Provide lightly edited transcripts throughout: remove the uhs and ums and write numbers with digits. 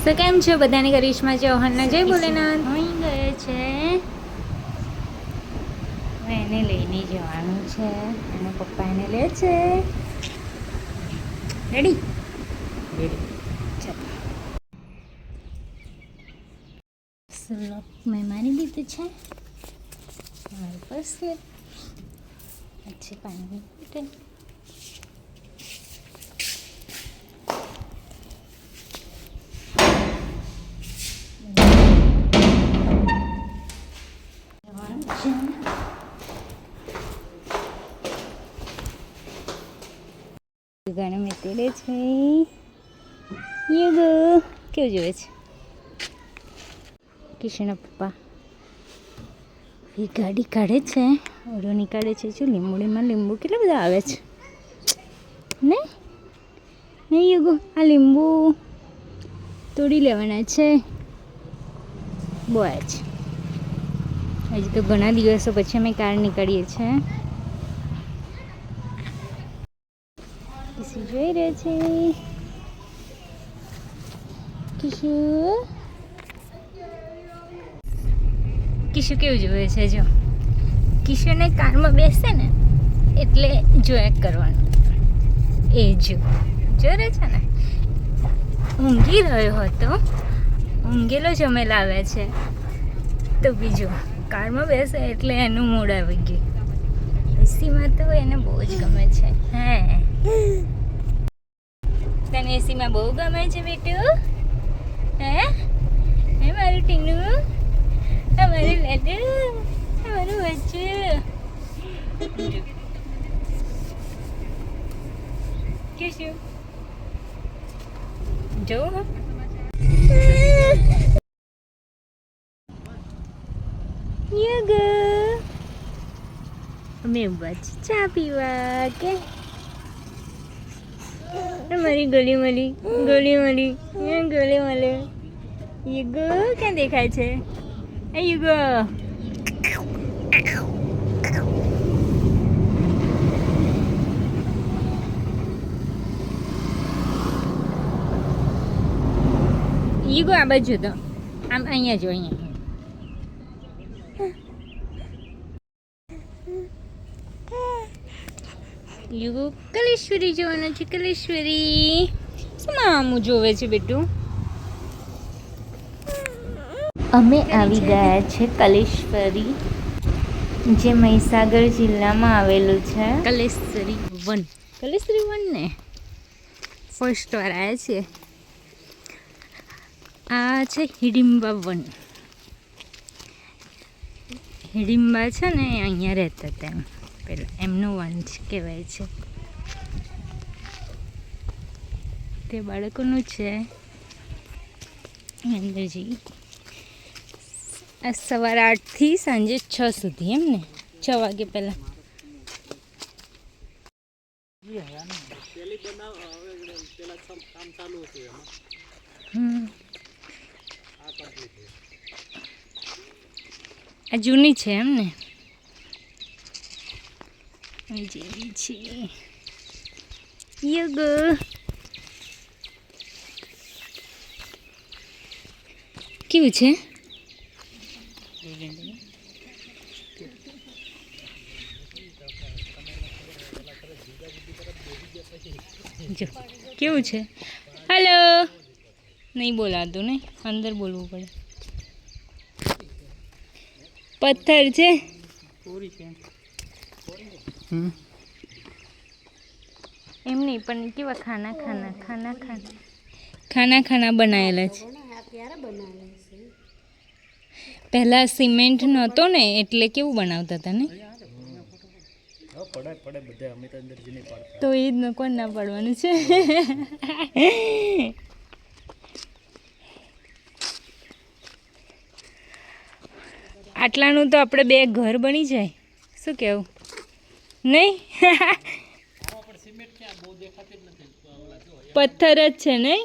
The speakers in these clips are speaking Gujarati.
તો કેમ છો બધાને? કરિશ્મા ચૌહાણના જય ભોલેનાથ. અહીં ગયે છે, હવે એને લઈને જવાનું છે. એના પપ્પા એને લે છે. રેડી રેડી ચાલો. સ્લોપ મેં મારી દીધું છે મારી પાસે. अच्छे पानी में ગાને મેં તેડે છે. યુગો કેવું જોવે છે કિશનના પપ્પા? એ ગાડી કાઢે છે, ઓરો નીકાળે છે. જો લીંબુડીમાં લીંબુ કેટલા બધા આવે છે નહીં નહીં યુગો? આ લીંબુ તોડી લેવાના છે. બહુ આવે છે. હજી તો ઘણા દિવસો પછી અમે કાર નીકળીએ છીએ. કિશુ જોઈ રહે છે. કિશુ કિશુ કેવું જોવે છે? જો કિશુને કારમાં બેસે ને એટલે જોયા કરવાનું. એ જોરે છે ને, ઊંઘી રહ્યો હતો, ઊંઘેલો જ અમે લાવ્યા છે. તો બીજું કારમાં બેસે એટલે એનું મૂડ આવી ગયું. એસીમાં તો એને બહુ જ ગમે છે. હે તને એસીમાં બહુ ગમે છે બેટું? હે હે મારું ટીનું, અમારું લાડુ, અમારું બચ્ચું. શું જોવું? યુગો અમે ઉભા છે ચા પીવા કે? અમારી ગોલી મળી યુગો ક્યાં દેખાય છે? એ યુગો યુગો આ બાજુ તો આમ અહીંયા જો, અહીંયા યુગો કલેશ્વરી જોવાનું છે. કલેશ્વરી શું મામું જોવે છે બેટું? અમે આવી ગયા છે કલેશ્વરી, જે મહીસાગર જિલ્લામાં આવેલું છે. કલેશ્વરી વન ને ફર્સ્ટ વાર આવ્યા છે. આ છે હિડિંબા વન. હિડિંબા છે ને અહીંયા રહેતા હતા એમ પેલા, એમનું વન કહેવાય છે. તે બાળકોનું છે. અંદરજી આ સવારે 8 થી સાંજે 6 સુધી, એમ ને 6 વાગે પહેલાં. આ જૂની છે એમ ને? જેવી છે યુગો. કેવું છે? જો કેવું છે? હેલો નહીં બોલાતું નહીં, અંદર બોલવું પડે. પથ્થર છે એમ નહીં, પણ કેવા ખાના બનાવેલા છે. પહેલા સિમેન્ટ નહોતો ને એટલે કેવું બનાવતા હતા ને? તો એ જ કોણ ના પાડવાનું છે? આટલાનું તો આપણે 2 ઘર બની જાય. શું કેવું? નહીં પથ્થર જ છે નહીં?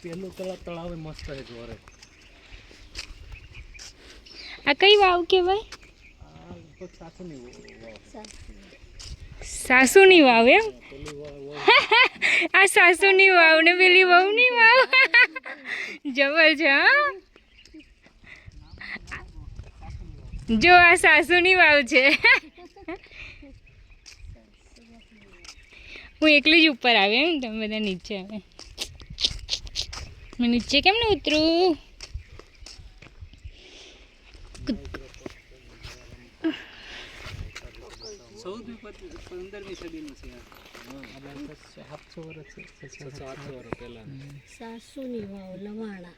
પેલું તળાવ મસ્ત છે જોરે. આ કઈ વાવ કહેવાય? લગભગ સાસુની વાવ. સાસુની વાવ એમ પેલી વાવ આ સાસુની વાવ ને પેલી વહુની વાવ જબર છે હા જો આ સાસુની વાવ છે હું એકલી જ ઉપર આવી એમ તમે બધા નીચે આવે હું નીચે કેમ ને ઉતરું સૌથી 15મી સદીનું છે આ. આપણે 700 વર્ષ 700 વર્ષ પહેલા. સાસુની વાવ લવાણા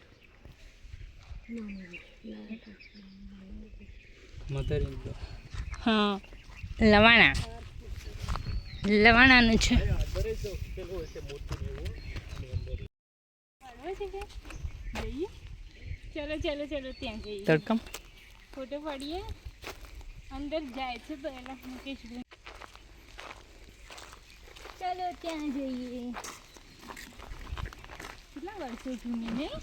મધર હા લવાણા લવાણાનું છે ચલો ચલો ચલો ત્યાં જઈએ તડકમ ફોટો પાડીએ અંદર જાય છે પહેલા મુકેશભાઈ ચલો ત્યાં જઈએ કેટલા વર્ષો જૂની નહીં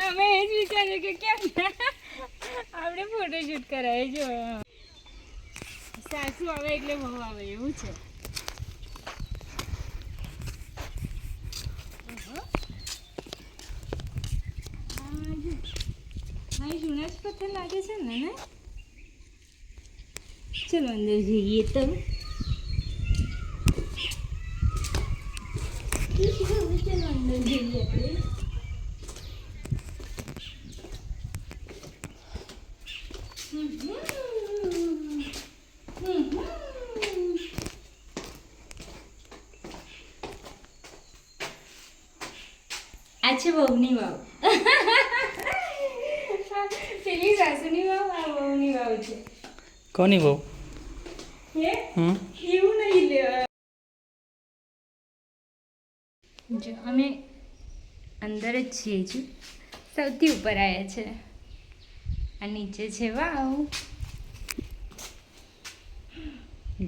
અમે એ જ વિચાર્યું કે કેમ આપણે ફોટોશૂટ કરાય જો સાસુ આવે એટલે બહુ આવે એવું છે હા જૂના જ પથ્થર લાગે છે ને ચલો અંદર જઈએ તો ચલો અંદર જઈએ આપણે આ છે વહુની વાવ પેલી સાસુની વાવ આ વહુની વાવ છે કોની વાવ હે એવું નહીં લેવા જો અમે અંદર જ છીએ જ સૌથી ઉપર આવ્યા છે આ નીચે છે વાવ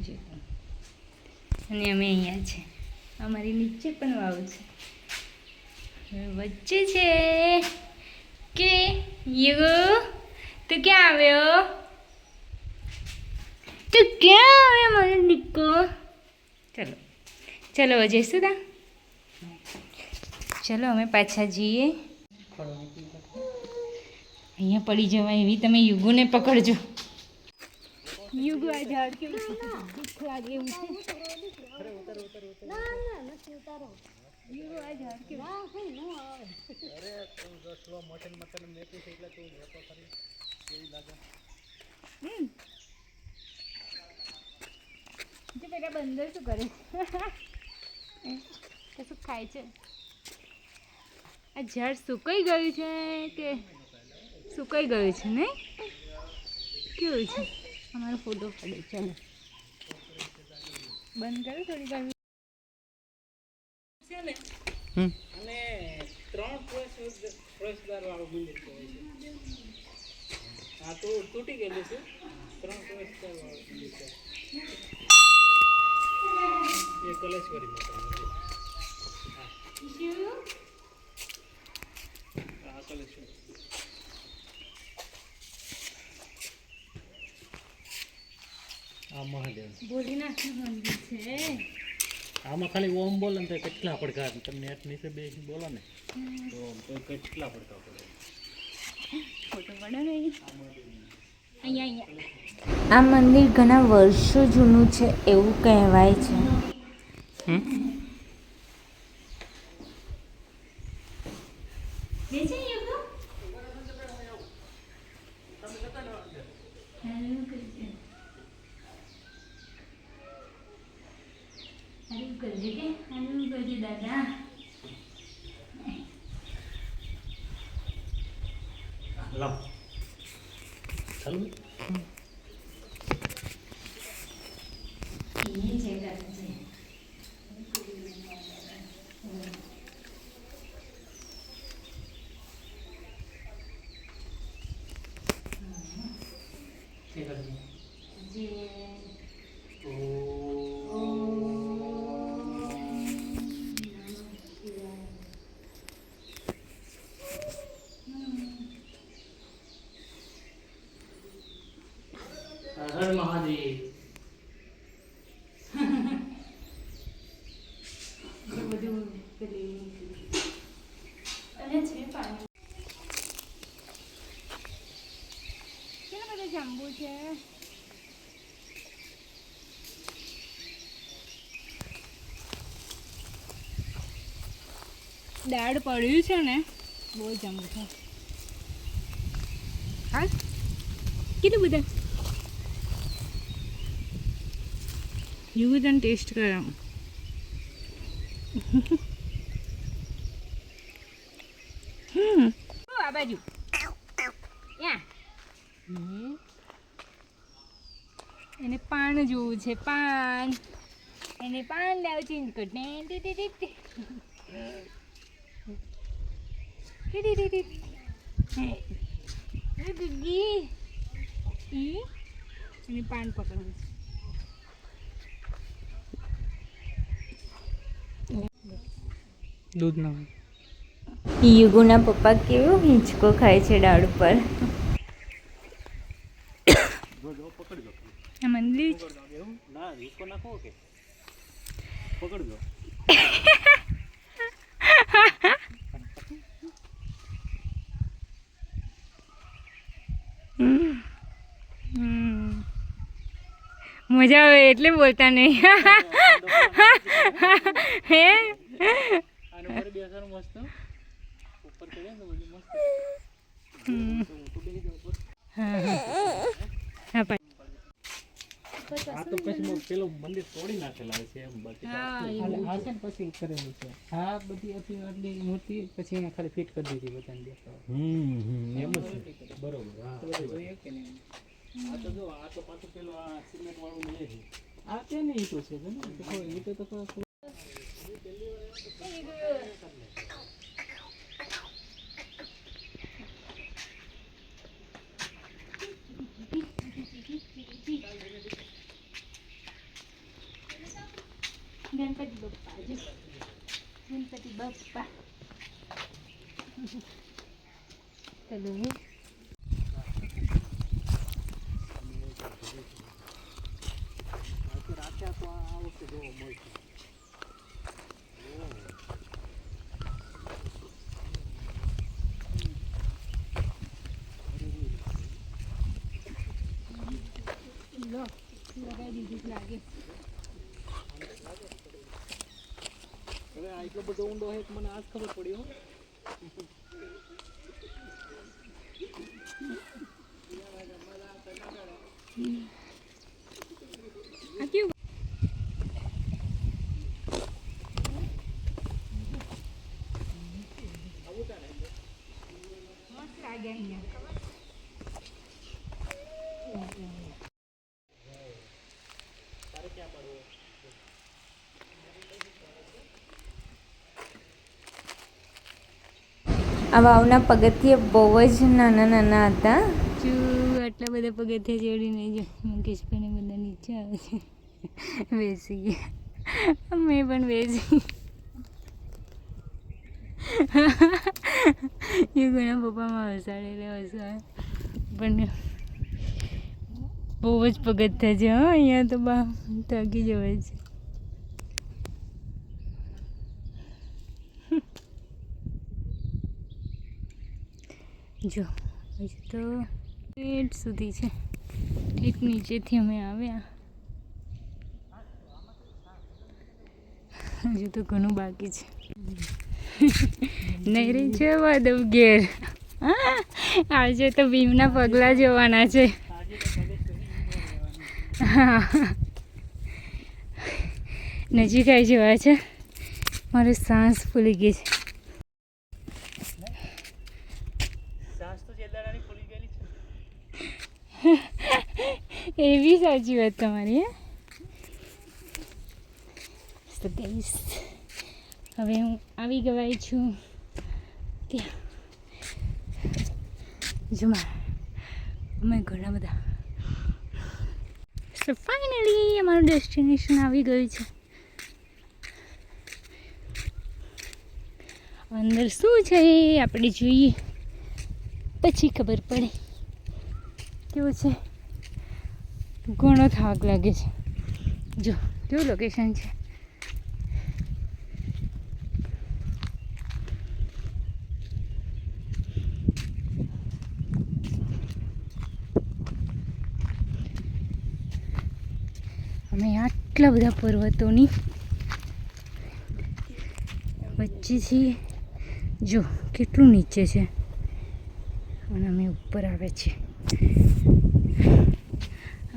જો અને અમે અહીંયા છે અમારી નીચે પણ વાવ છે વચ્ચે છે કે યુ તું ક્યાં આવ્યો તું ક્યાં આવ્યો મારો દીકરો ચલો ચલો જઈશું તા ચલો અમે પાછા જઈએ અહીંયા પડી જવાય એવી તમે યુગુને પકડજો યુગુ આ ઝાડ કેવું દુઃખ લાગે એવું છે યુગુ આ ઝાડ કેવું જે પેલા બંદર શું કરે છે કશું ખાય છે આ ઝાડ સુકાઈ ગયું છે કે સુકાઈ ગયું છે નહીં કેવું છે અમારો ફોટો પડે ચાલો બંધ કરો થોડી વાર અને 3 પ્રવેશદ્વાર વાળું મંદિર કહેવાય છે. આ તો તૂટી ગયેલું છે 3 પ્રવેશદ્વાર વાળું મંદિર છે. એ કલેશ્વરી માતાનું મંદિર. આ કલેશ્વરી આ મહાદેવ ભોલેનાથનું મંદિર છે આમાં ખાલી ઓમ બોલે ને તો કેટલા પડઘા તમને નેટ નીચે બે બોલો ને તો કેટલા પડઘા પડે ફોટો પડે ને અહીંયા આ મંદિર ઘણા વર્ષો જૂનું છે એવું કહેવાય છે દાદા લાવ ચાલુ કેટલા બધા જાંબુ છે. દાળ પડ્યું છે ને બહુ જાંબુ છે. હા કેટલું બધા એવું તને ટેસ્ટ કરાવું. આ બાજુ એને પાન જોવું છે. પાન એને પાન લાવ ચીંકટ ને એને પાન પકડવું છે. દૂધ ના યુગુના પપ્પા કેવો હિંચકો ખાય છે દાળ ઉપર. આ મંદિર ના હિંચકો નાખો કે પકડજો. મજા આવે એટલે બોલતા નહીં. હે આને પર બેસવાનું મસ્ત ઉપર કરે ને બધું મસ્ત. હા ભાઈ. આ તો પછી પેલું મંદિર તોડી નાખેલા છે એમ બધી. આ છે ને પછી કરેલું છે. હા બધી હતી આટલી મૂર્તિ પછી એને ખાલી ફિટ કરી દીધી બધાને દેખાવ. એમ જ છે. બરોબર. હા જોઈએ કે નહીં. આ તો જો આ તો પાછું પેલું આ સિમેન્ટ વાળું લે છે. આ તે ને ઈટો છે ને ઈટો તો ગણપતિ બપ્પા જો ગણપતિ બપ્પા. ચલો રાખ્યા તો આ વખતે જોવા મળશે. લગાવી દીધી લાગે. હવે આ એટલો બધો ઊંડો છે મને આજ ખબર પડી હો. આ કેવું મસ્ત લાગે અહીંયા. આ વાવના પગથિયે બહુ જ નાના નાના હતા. આટલા બધા પગથિયા ચડીને જો મુકેશભાઈને બધા નીચે આવે છે. બેસી ગયા. મેં પણ બેસી. એ ઘણા પપ્પામાં હસાડેલા હસાય પણ બહુ જ પગથિયા છે. હા અહીંયા તો બા થાકી જવાય છે. જો હજુ તો પેટ સુધી છે. એક નીચેથી અમે આવ્યા. હજુ તો ઘણું બાકી છે. નહીં રહી જવા દઉં ઘેર. આજે તો ભીમના પગલા જોવાના છે. હા નજીક આવી જવા છે. મારે સાંસ ફૂલી ગઈ છે. એવી સાચી વાત તમારી. હે હવે હું આવી ગવાઈ છું ત્યાં. જમા અમે ઘણા બધા. સો ફાઇનલી અમારું ડેસ્ટિનેશન આવી ગયું છે. અંદર શું છે એ આપણે જોઈએ પછી ખબર પડે કેવું છે. ઘણો થાક લાગે છે. જો કેવું લોકેશન છે. અમે આટલા બધા પર્વતોની વચ્ચેથી જો કેટલું નીચે છે અને અમે ઉપર આવે છે.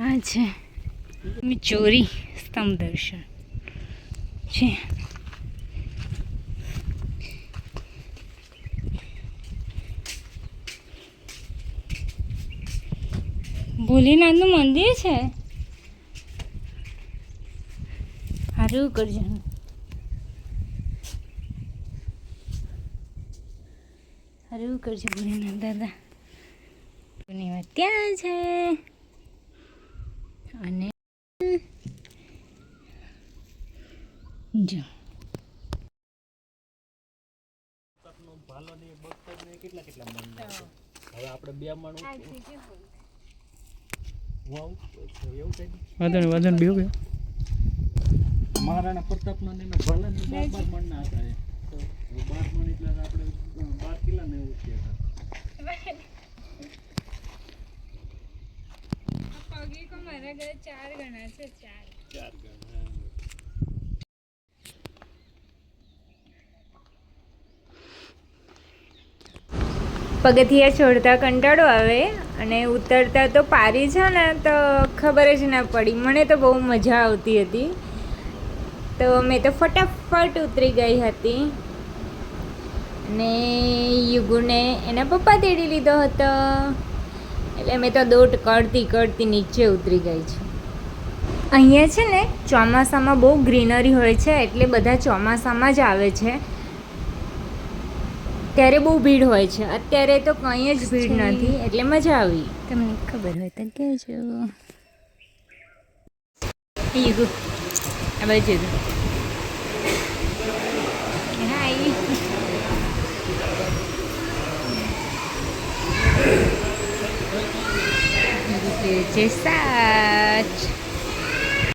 આ છે ચોરી સ્તંભ દર્શન છે. ભોલેનાથનું મંદિર છે. સારું કરજો. સારું કરજો ભોલેનાથ દાદા. ત્યાં છે અને જો હવે આપણે 2 માણસ વાદન બેહો ગયો. મહારાણા પ્રતાપના ને ભાલા ને 12 મણના હતા એ. તો 12 મણ એટલે આપણે 12 કિલા ને એવું છે. પગે કો મારા ઘરે 4 ગણા છે. 4 ગણા. પગથિયા છોડતા કંટાળો આવે અને ઉતરતા તો પારી છે ને તો ખબર જ ના પડી. મને તો બહુ મજા આવતી હતી તો મેં તો ફટાફટ ઉતરી ગઈ હતી અને યુગુને એના પપ્પા તેડી લીધો હતો એટલે મેં તો દોટ કરતી નીચે ઉતરી ગઈ છું. અહીંયા છે ને ચોમાસામાં બહુ ગ્રીનરી હોય છે એટલે બધા ચોમાસામાં જ આવે છે. ત્યારે બહુ ભીડ હોય છે. અત્યારે તો કંઈ જ ભીડ નથી એટલે મજા આવી. તમને ખબર હોય તો કહેજો. યુગુ આ બાજુ હાય. જે સાચ